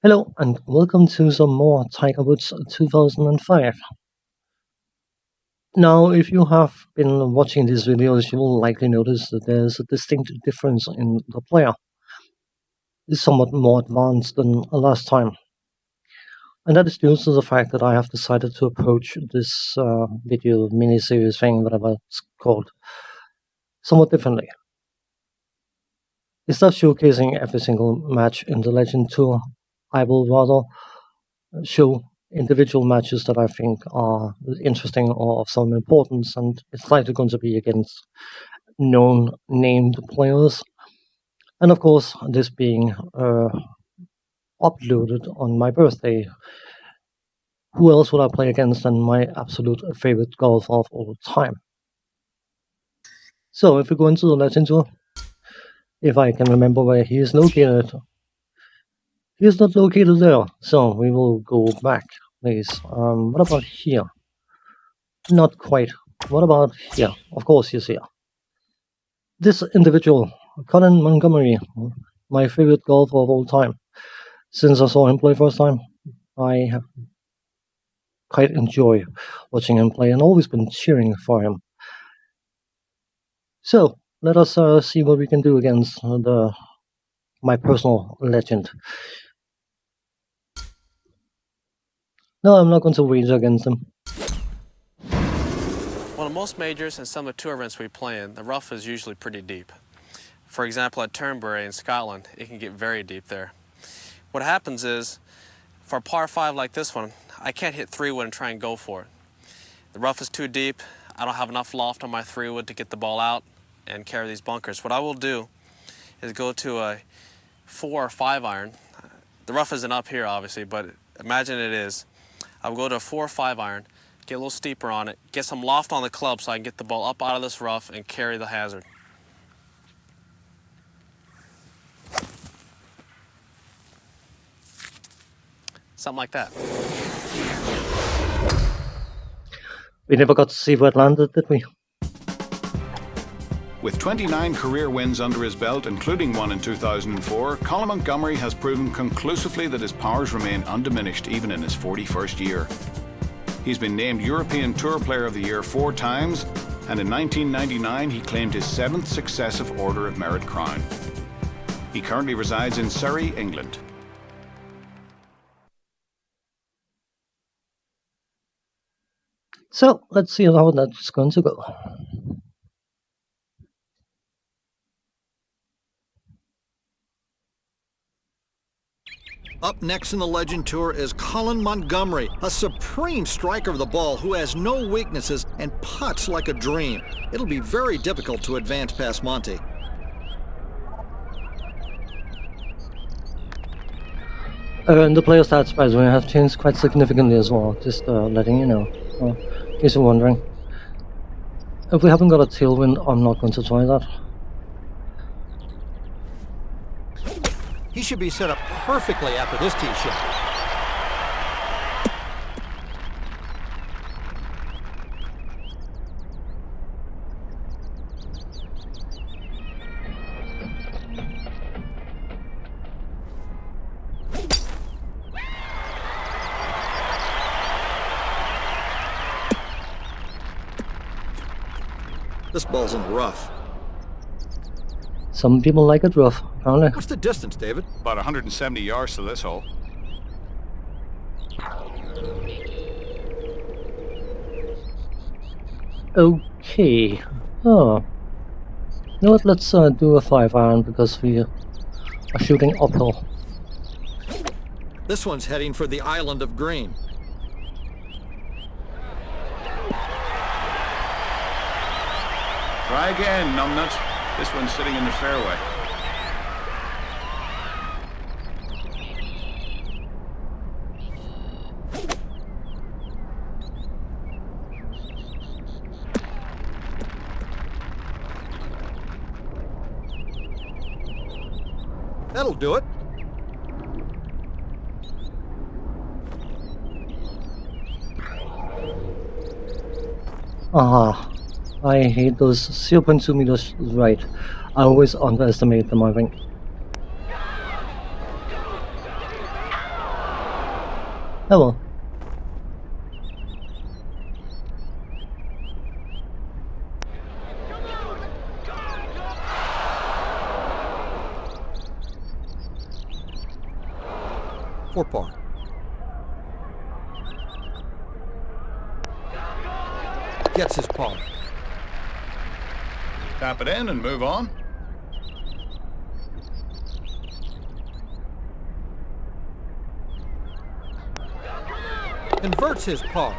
Hello and welcome to some more Tiger Woods 2005. Now, if you have been watching these videos, you will likely notice that there's a distinct difference in the player. It's somewhat more advanced than last time, and that is due to the fact that I have decided to approach this video mini-series thing, whatever it's called, somewhat differently. Instead of showcasing every single match in the Legend Tour, I will rather show individual matches that I think are interesting or of some importance, and it's likely going to be against known named players. And of course, this being uploaded on my birthday, who else would I play against than my absolute favorite golfer of all time? So if we go into the Legend Tour, if I can remember where he is located, he is not located there, so we will go back, please. What about here? Not quite. What about here? Of course he's here. This individual, Colin Montgomerie, my favorite golfer of all time. Since I saw him play first time, I have quite enjoy watching him play and always been cheering for him. So let us see what we can do against my personal legend. No, I'm not going to wager against him. Well, in most majors and some of the tour events we play in, the rough is usually pretty deep. For example, at Turnberry in Scotland, it can get very deep there. What happens is, for a par 5 like this one, I can't hit 3-wood and try and go for it. The rough is too deep, I don't have enough loft on my 3-wood to get the ball out and carry these bunkers. What I will do is go to a 4 or 5 iron. The rough isn't up here, obviously, but imagine it is. I'll go to a 4 or 5 iron, get a little steeper on it, get some loft on the club so I can get the ball up out of this rough and carry the hazard. Something like that. We never got to see where it landed, did we? With 29 career wins under his belt, including one in 2004, Colin Montgomerie has proven conclusively that his powers remain undiminished even in his 41st year. He's been named European Tour Player of the Year 4 times, and in 1999 he claimed his 7th successive Order of Merit crown. He currently resides in Surrey, England. So let's see how that's going to go. Up next in the Legend Tour is Colin Montgomerie, a supreme striker of the ball who has no weaknesses and putts like a dream. It'll be very difficult to advance past Monty. And the player stats, by the way, have changed quite significantly as well, just letting you know, in case you're wondering. If we haven't got a tailwind, I'm not going to try that. He should be set up perfectly after this tee shot. This ball's in the rough. Some people like it rough, apparently. What's the distance, David? About 170 yards to this hole. Okay. Oh. You know what, let's do a 5 iron because we are shooting uphill. This one's heading for the island of green. Try again, numbnut. This one's sitting in the fairway. That'll do it. Ah, I hate those 0.2 meters right. I always underestimate them, I think. Oh well. For par. Gets his par. Tap it in and move on. Converts his par.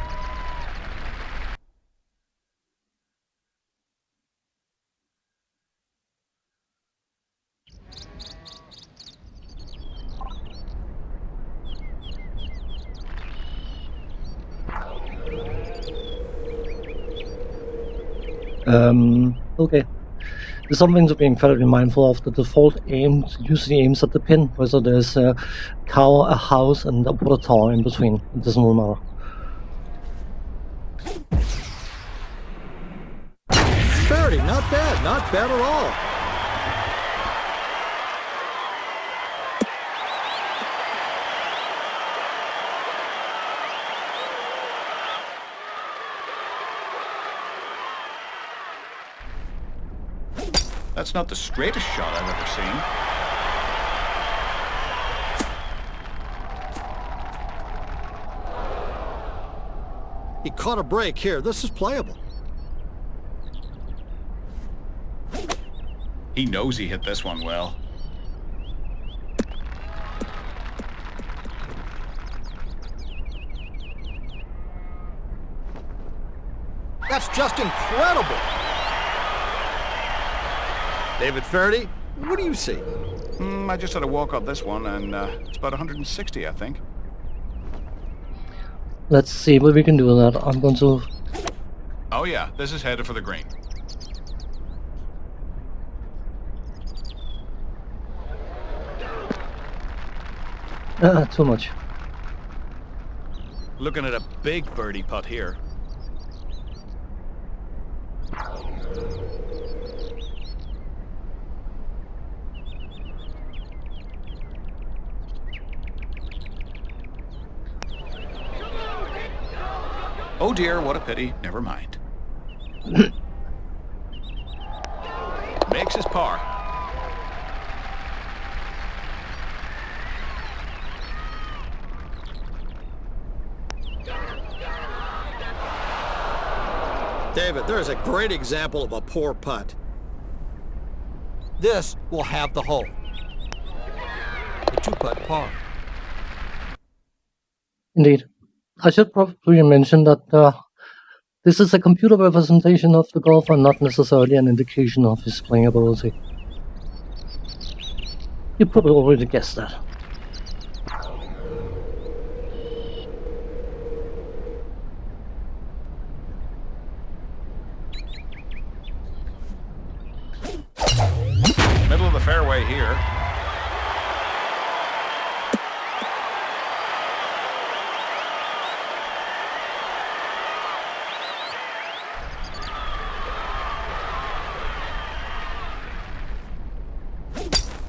Okay. There's something to be incredibly mindful of. The default aim usually aims at the pin, whether there's a cow, a house, and a water tower in between. It doesn't really matter. Faraday, not bad at all. That's not the straightest shot I've ever seen. He caught a break here. This is playable. He knows he hit this one well. That's just incredible. David Faraday, what do you see? I just had a walk up this one, and it's about 160, I think. Let's see what we can do with that. I'm going to... Oh yeah, this is headed for the green. too much. Looking at a big birdie putt here. Oh dear, what a pity. Never mind. Makes his par. David, there's a great example of a poor putt. This will have the hole. A 2-putt par. Indeed. I should probably mention that this is a computer representation of the golfer, not necessarily an indication of his playing ability. You probably already guessed that. Middle of the fairway here.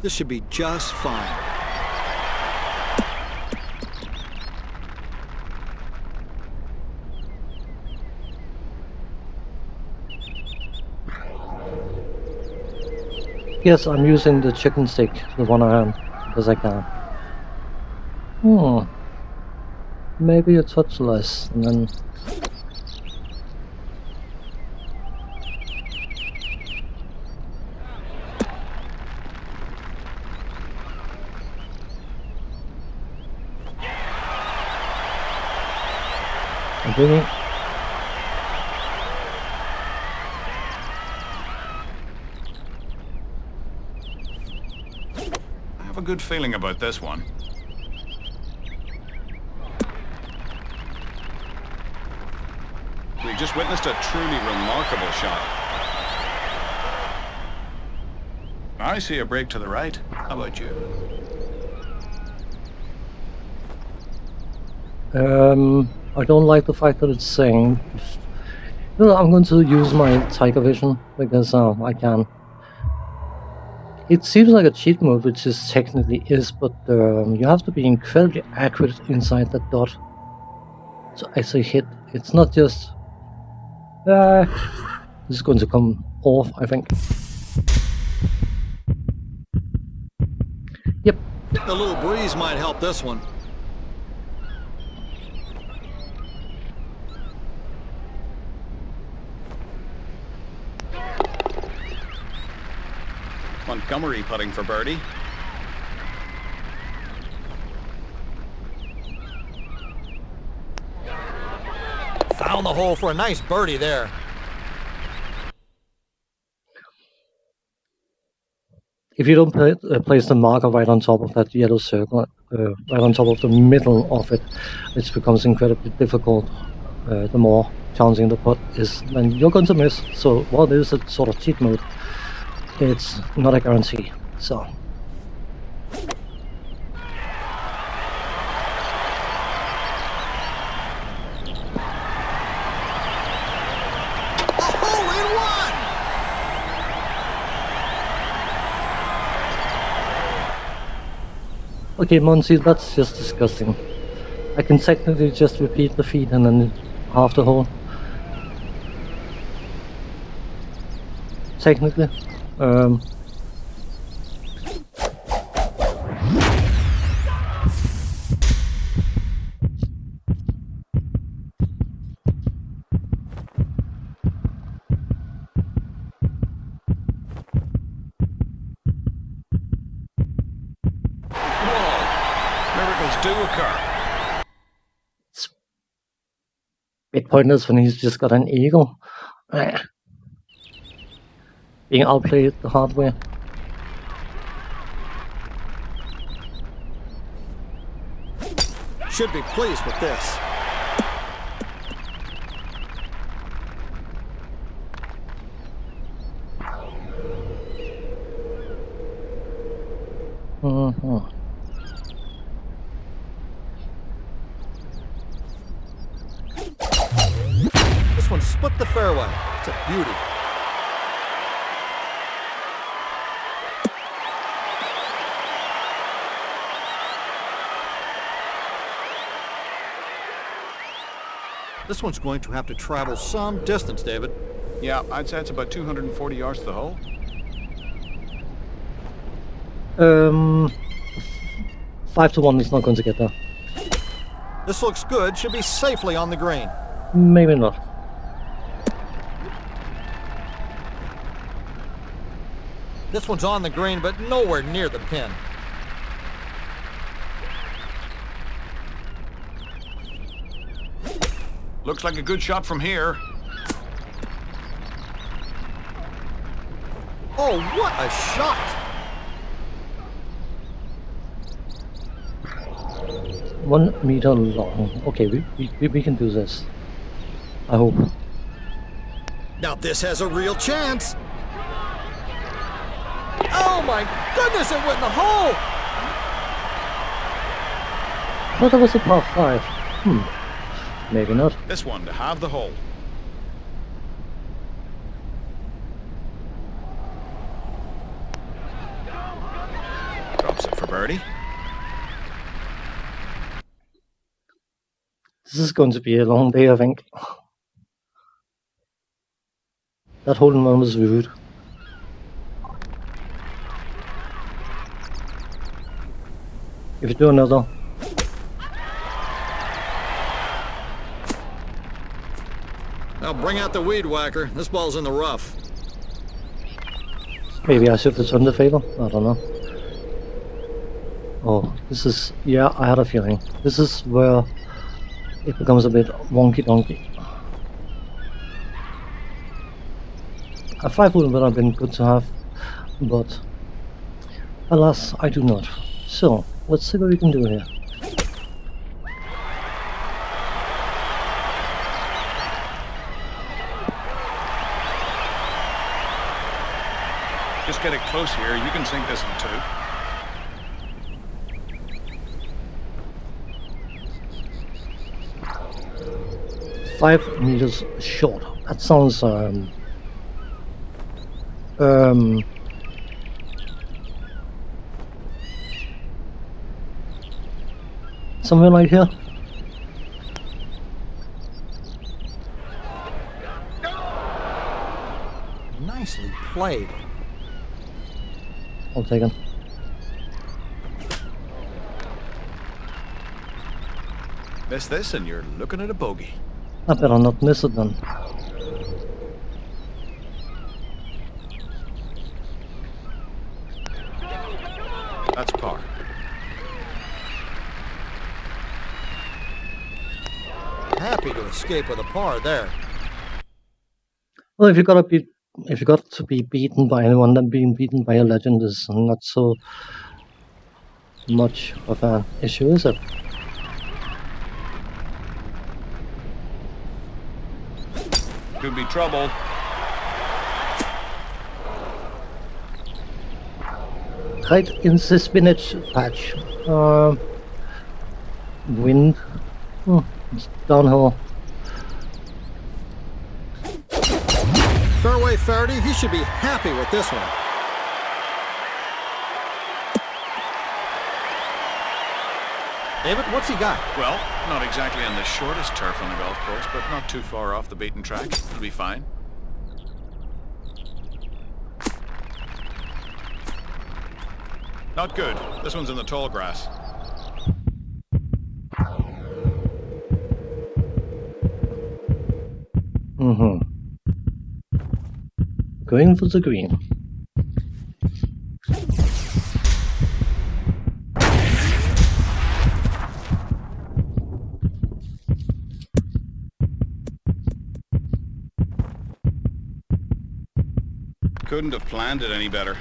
This should be just fine. Yes, I'm using the chicken stick, the one iron, because I can. Maybe a touch less, and then... Continue. I have a good feeling about this one. We just witnessed a truly remarkable shot. I see a break to the right. How about you? I don't like the fact that it's saying... I'm going to use my Tiger Vision, because I can. It seems like a cheat mode, which it technically is, but you have to be incredibly accurate inside that dot to actually hit. It's not just... this is going to come off, I think. Yep. A little breeze might help this one. Montgomerie putting for birdie. Found the hole for a nice birdie there. If you don't place the marker right on top of that yellow circle, right on top of the middle of it, it becomes incredibly difficult. The more challenging the putt is, then you're going to miss. So while it is a sort of cheat mode, it's not a guarantee. So okay, Monty, that's just disgusting. I can technically just repeat the feed and then half the hole. Technically. Miracles do occur. It's a bit pointless when he's just got an eagle. Being outplayed the hard way. Should be pleased with this. This one split the fairway. It's a beauty. This one's going to have to travel some distance, David. Yeah, I'd say it's about 240 yards to the hole. 5 to 1 is not going to get there. This looks good. Should be safely on the green. Maybe not. This one's on the green, but nowhere near the pin. Looks like a good shot from here. Oh, what a shot! 1 meter long. Okay, we can do this. I hope. Now this has a real chance. Oh my goodness, it went in the hole! I thought that was a par 5. Maybe not. This one to have the hole. Drops it for birdie. This is going to be a long day, I think. That hole in one was rude. If you do another. Now bring out the weed whacker. This ball's in the rough. Maybe I should return the favor? I don't know. Oh, this is... yeah, I had a feeling. This is where it becomes a bit wonky donkey. A 5 would have been good to have, but alas, I do not. So, let's see what we can do here. Just get it close here. You can sink this in 2. 5 meters short. That sounds Somewhere like here. Nicely played. I'll take it. Miss this and you're looking at a bogey. I better not miss it then. That's par. Happy to escape with a par there. Well, if you got to be beaten by anyone, then being beaten by a legend is not so much of an issue, is it? Could be trouble. Right in the spinach patch. Wind. It's downhill. Fairway Faraday, he should be happy with this one. David, what's he got? Well, not exactly on the shortest turf on the golf course, but not too far off the beaten track. It'll be fine. Not good. This one's in the tall grass. Going for the green. Couldn't have planned it any better.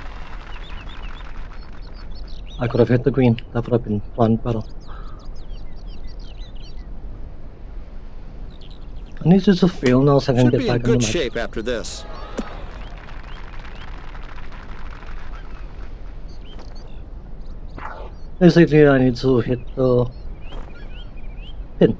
I could have hit the green. That would have been planned better. I need to feel now so I can Should get be in back in the good match. shape after this. Basically, I need to hit the pin.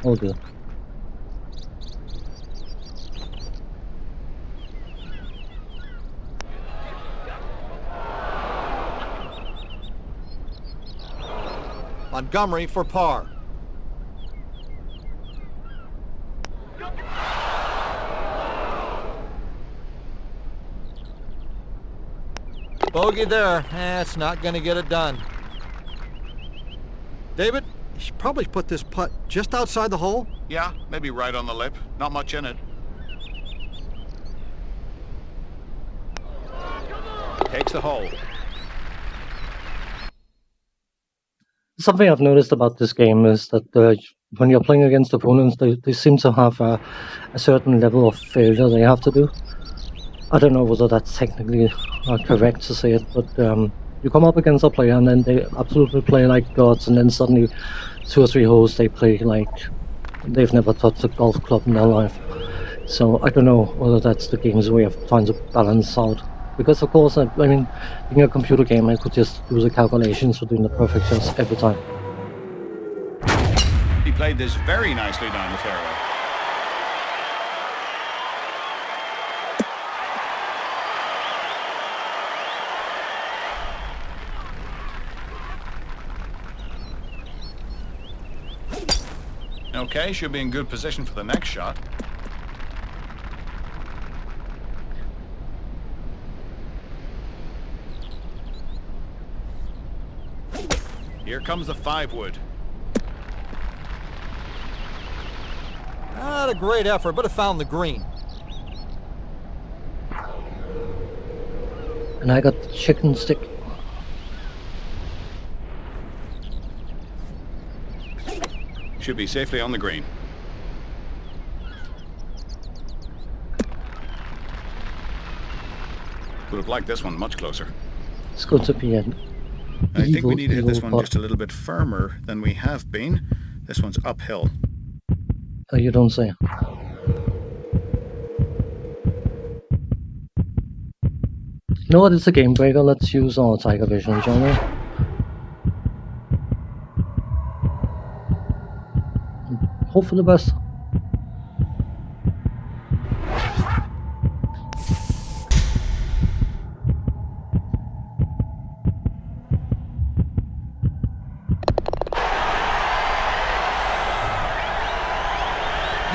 Oh dear. Montgomerie for par. Bogey there. That's not going to get it done. David, you should probably put this putt just outside the hole. Yeah, maybe right on the lip. Not much in it. Takes the hole. Something I've noticed about this game is that when you're playing against opponents, they seem to have a certain level of failure they have to do. I don't know whether that's technically correct to say it, but you come up against a player and then they absolutely play like gods, and then suddenly 2 or 3 holes they play like they've never touched a golf club in their life. So I don't know whether that's the game's way of trying to balance out. Because of course, I mean, in a computer game, I could just do the calculations for doing the perfect shots every time. He played this very nicely down the fairway. Okay, should be in good position for the next shot. Here comes the 5-wood. Not a great effort, but it found the green. And I got the chicken stick. Should be safely on the green. Would have liked this one much closer. It's going to be an I think we need to hit this evil one just a little bit firmer than we have been. This one's uphill. You don't say. You know what? It's a game breaker. Let's use our Tiger Vision, shall we? Hope for the best.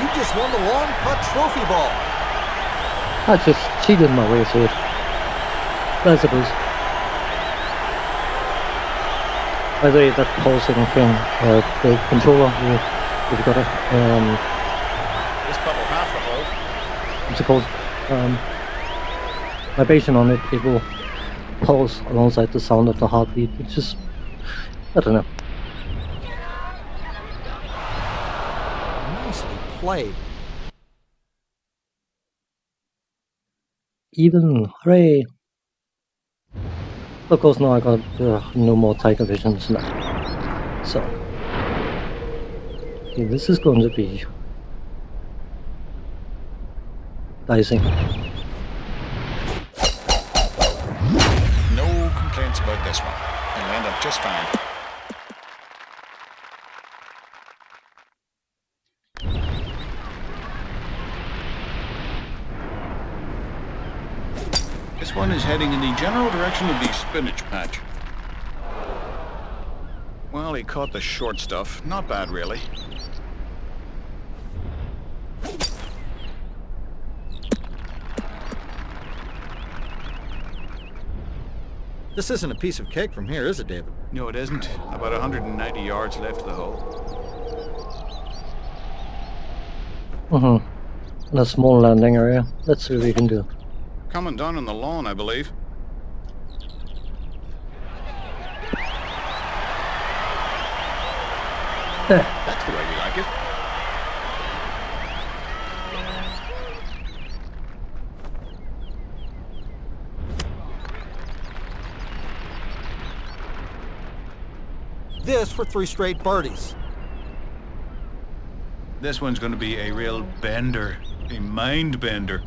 You just won the long putt trophy ball. I just cheated my way through it, I suppose. By the way, that pulsing thing, the controller, you've got it. This putt will half the hole. What's it called? Vibration on it, it will pulse alongside the sound of the heartbeat. It's just, I don't know. Nicely played. Even, hooray! Of course, now I got no more tiger visions left. So, okay, this is going to be dicey. No complaints about this one. It'll end up just fine. This one is heading in the general direction of the spinach patch. Well, he caught the short stuff. Not bad, really. This isn't a piece of cake from here, is it, David? No, it isn't. About 190 yards left of the hole. In a small landing area. Let's see what we can do. Coming down on the lawn, I believe. That's the way we like it. This for 3 straight birdies. This one's going to be a real bender. A mind bender.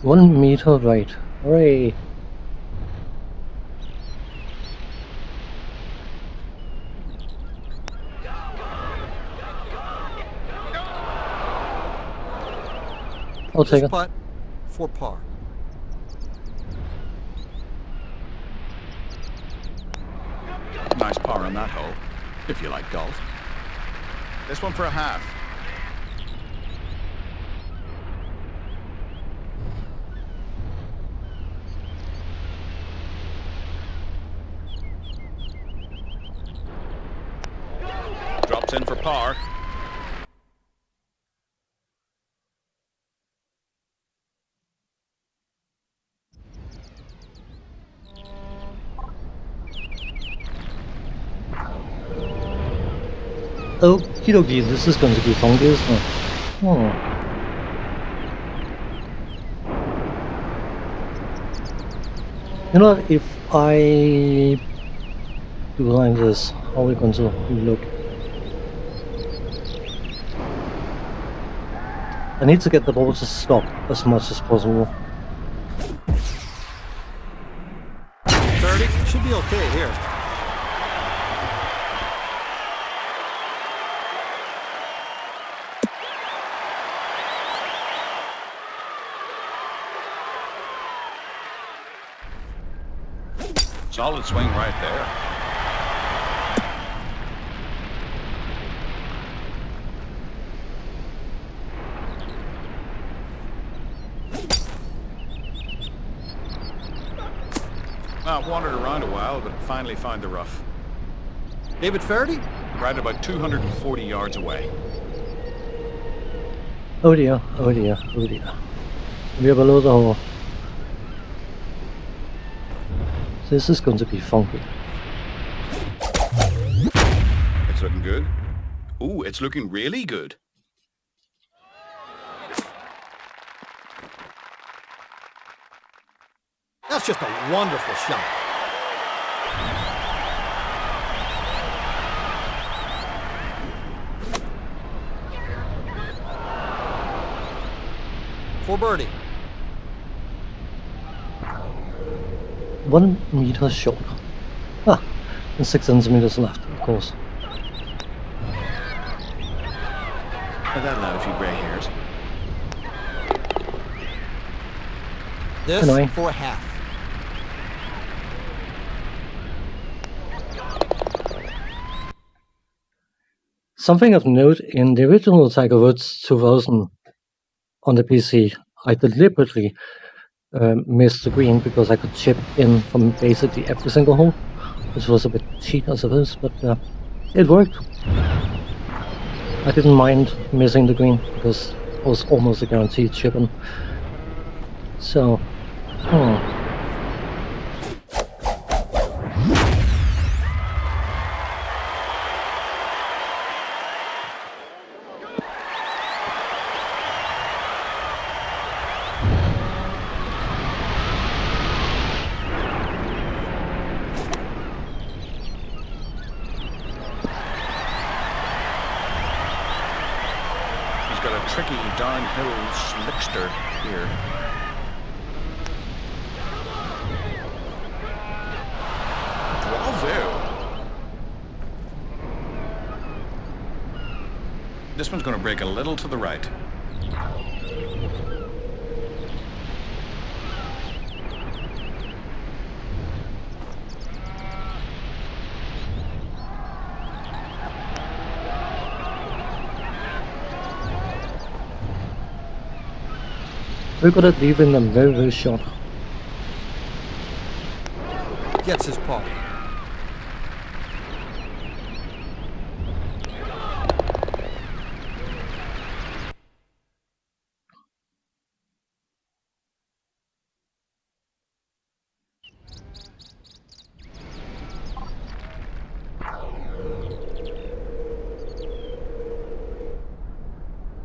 1 meter right. Hooray! I'll take This it. putt for par. Nice par on that hole, if you like golf. This one for a half. Drops in for par. Okie dokie, this is going to be funky, isn't it? You know what, if I do like this, how are we going to look? I need to get the ball to stop as much as possible. 30 should be okay here. Solid swing right there. Well, wandered around a while, but finally found the rough. David Faraday? Right about 240 yards away. Oh dear, oh dear, oh dear. We are below the hole. This is going to be funky. It's looking good. Ooh, it's looking really good. That's just a wonderful shot. For birdie. 1 meter short. Ah, and 6 centimeters left, of course. That'll add a few gray hairs. This Annoying. for a half. Something of note, in the original Tiger Woods 2000 on the PC, I deliberately missed the green because I could chip in from basically every single hole, which was a bit cheat, I suppose, but it worked. I didn't mind missing the green because it was almost a guaranteed chip-in. So, Got a tricky downhill slickster here. Bravo! This one's going to break a little to the right. we're good at leaving them very, very short. Gets his par.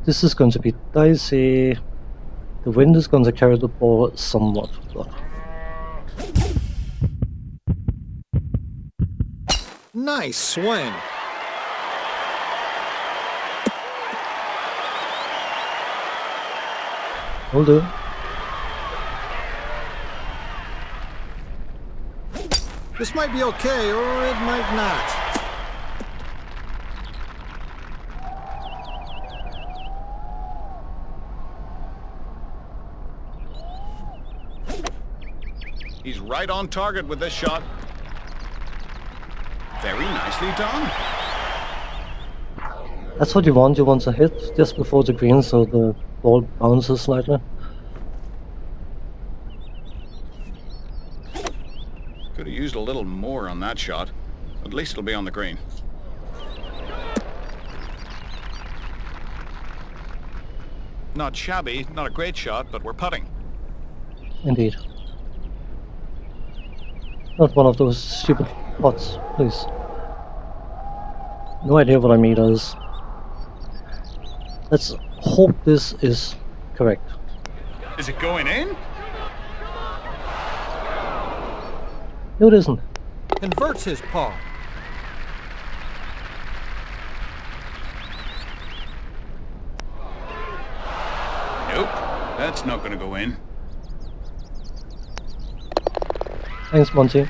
This is going to be dicey. The wind is going to carry the ball somewhat, but Nice swing. will do. This might be okay, or it might not. He's right on target with this shot. Very nicely done. That's what you want. You want to hit just before the green so the ball bounces slightly. Could have used a little more on that shot. At least it'll be on the green. Not shabby, not a great shot, but we're putting. Indeed. Not one of those stupid pots, please. No idea what I mean is. Let's hope this is correct. Is it going in? No, it isn't. Converts his par. Nope, that's not going to go in. Thanks, Monty.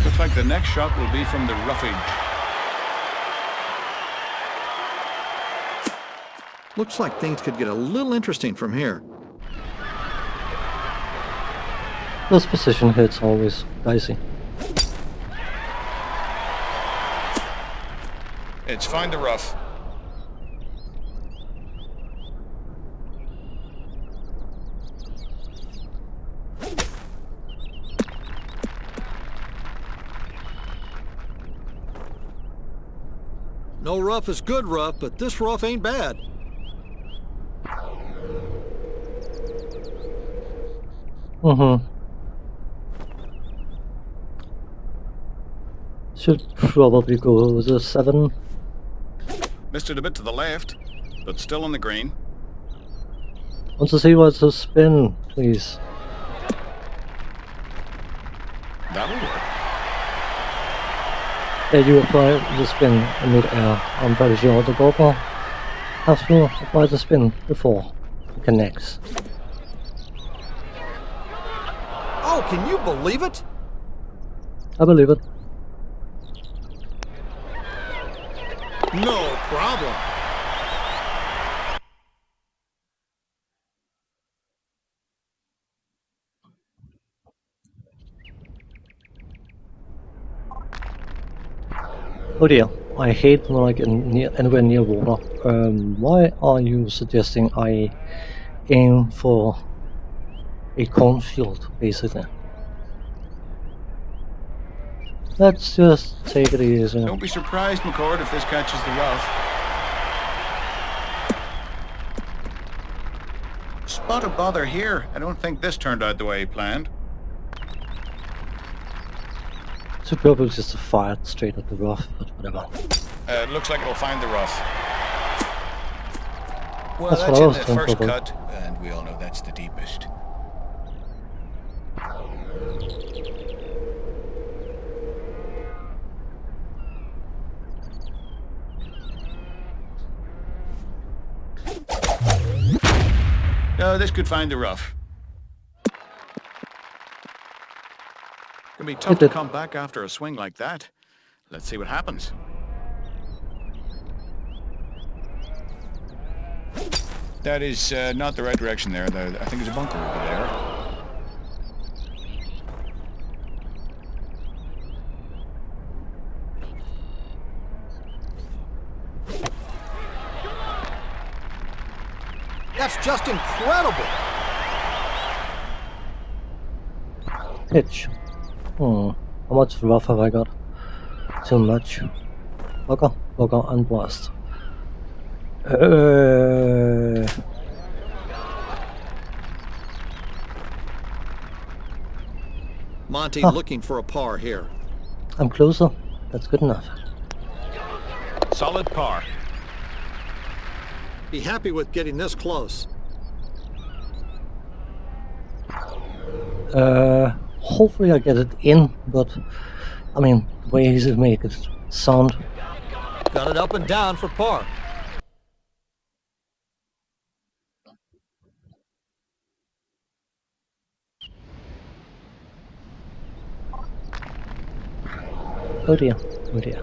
Looks like the next shot will be from the roughage. Looks like things could get a little interesting from here. Those position hits always dicey. It's find the rough. No rough is good rough, but this rough ain't bad. Should probably go with a 7. Missed it a bit to the left, but still on the green. Want to see what's a spin, please? That'll work. Yeah, you apply the spin in mid-air. I'm pretty sure the golfer has to apply the spin before it connects. Oh, can you believe it? I believe it. No problem. Oh dear, I hate when I get anywhere near water. Why are you suggesting I aim for a cornfield, basically? Let's just take it easy. Don't be surprised, McCord, if this catches the rough. Spot of bother here. I don't think this turned out the way he planned. Too probably just to fire it straight at the rough, but whatever. It looks like it'll find the rough. Well, That's what that's I in was the thinking first about. cut, and we all know that's the deepest. No, this could find the rough. Gonna be tough It to did. come back after a swing like that. Let's see what happens. That is not the right direction there. I think there's a bunker over there. That's just incredible. Pitch. How much rough have I got? Too much. Bugger, bugger, and blast. Monty Huh. looking for a par here. I'm closer. That's good enough. Solid par. Be happy with getting this close. Hopefully I get it in, but I mean, the way he's make it sound. Got it up and down for par. Oh dear, oh dear.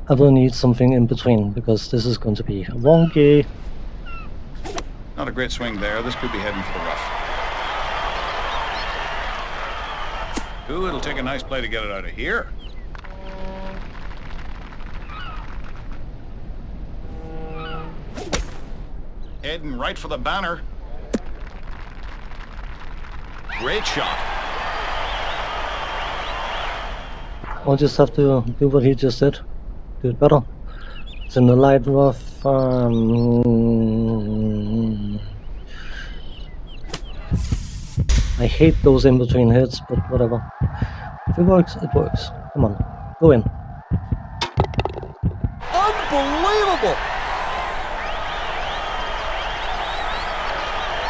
I will need something in between because this is going to be wonky. Not a great swing there. This could be heading for the rough. Ooh, it'll take a nice play to get it out of here. Heading right for the banner. Great shot. I'll just have to do what he just did. Do it better. It's in the light rough. I hate those in-between hits, but whatever. If it works, it works. Come on, go in. Unbelievable!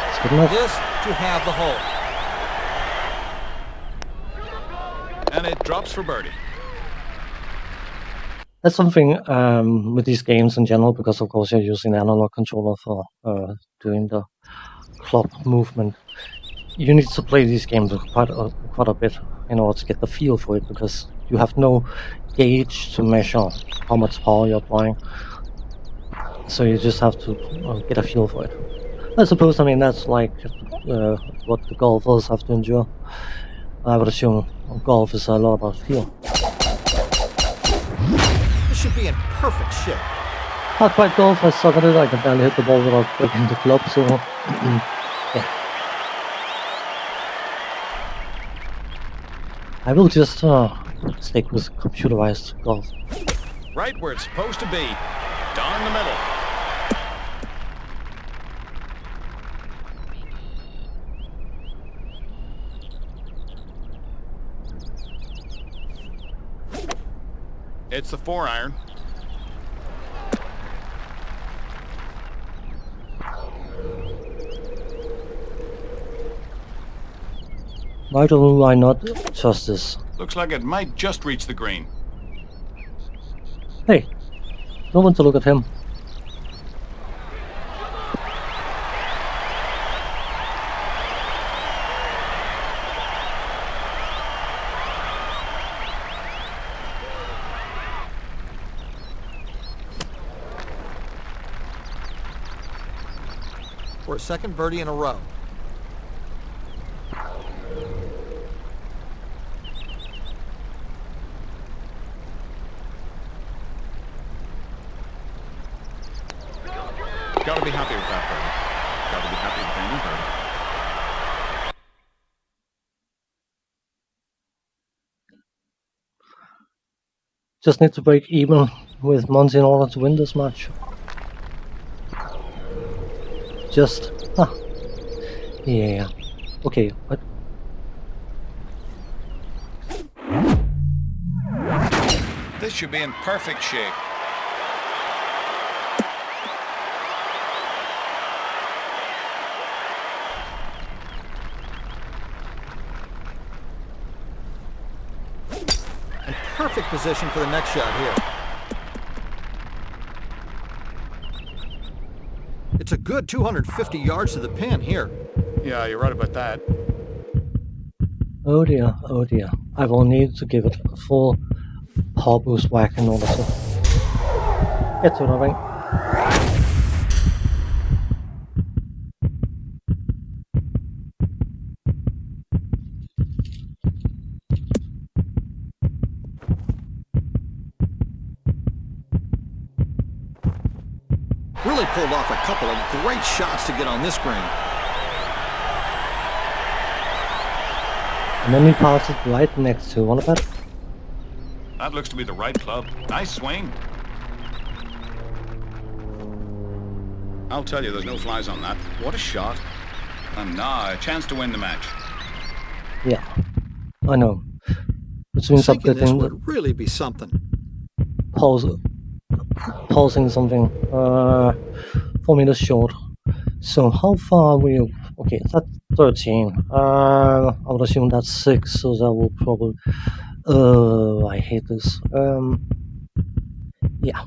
It's good enough. This to have the hole. And it drops for birdie. That's something with these games in general, because of course you're using an analog controller for doing the club movement. You need to play these games quite a bit in order to get the feel for it, because you have no gauge to measure how much power you're applying. So you just have to get a feel for it. I suppose, I mean, that's like what the golfers have to endure. I would assume golf is a lot about feel. This should be in perfect shape. Not quite golf, I suck at it. I can barely hit the ball without breaking the club, so yeah. I will just stick with computerized golf. Right where it's supposed to be. Down the middle. It's the 4-iron. Why do I not trust this? Looks like it might just reach the green. Hey, no one to look at him. for a second birdie in a row. Got to be happy with that birdie. Got to be happy with any birdie. Just need to break even with Monty in order to win this match. Just... yeah. Okay, but... This should be in perfect shape. And perfect position for the next shot here. It's a good 250 yards to the pin here. Yeah, you're right about that. oh dear, oh dear. I will need to give it a full power boost whack in order to get to the ring. Really pulled off a couple of great shots to get on this green. And then he passes right next to one of it. That looks to be the right club. Nice swing. I'll tell you, there's no flies on that. What a shot. And now, a chance to win the match. Yeah, I know. Which means Sinking this updating would really be something. pausing something 4 meters short. So how far are we? Okay, that's 13. I would assume that's 6, so that will probably... I hate this. Yeah.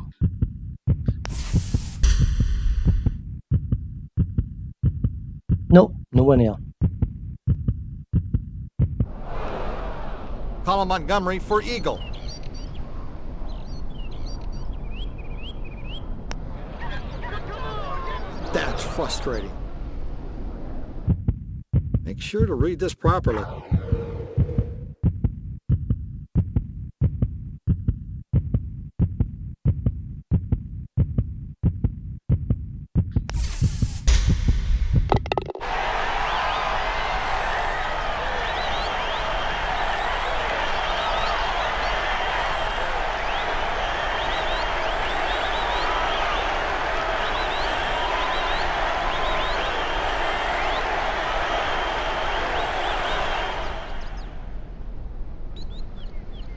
No, nowhere near. Colin Montgomerie for eagle. That's frustrating. Make sure to read this properly.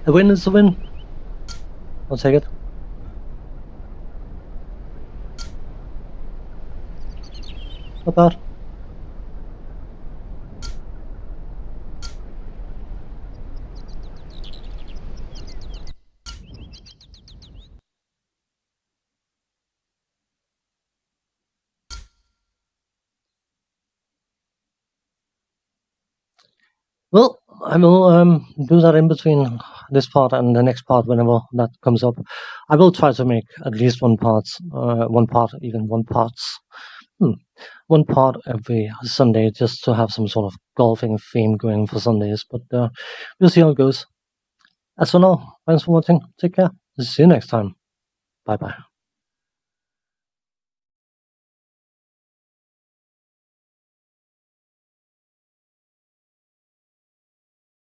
A win is a win. I'll take it. Not bad. Well, I will do that in between this part and the next part whenever that comes up. I will try to make at least one part every Sunday, just to have some sort of golfing theme going for Sundays. But we'll see how it goes. As for now, thanks for watching. Take care. See you next time. Bye bye.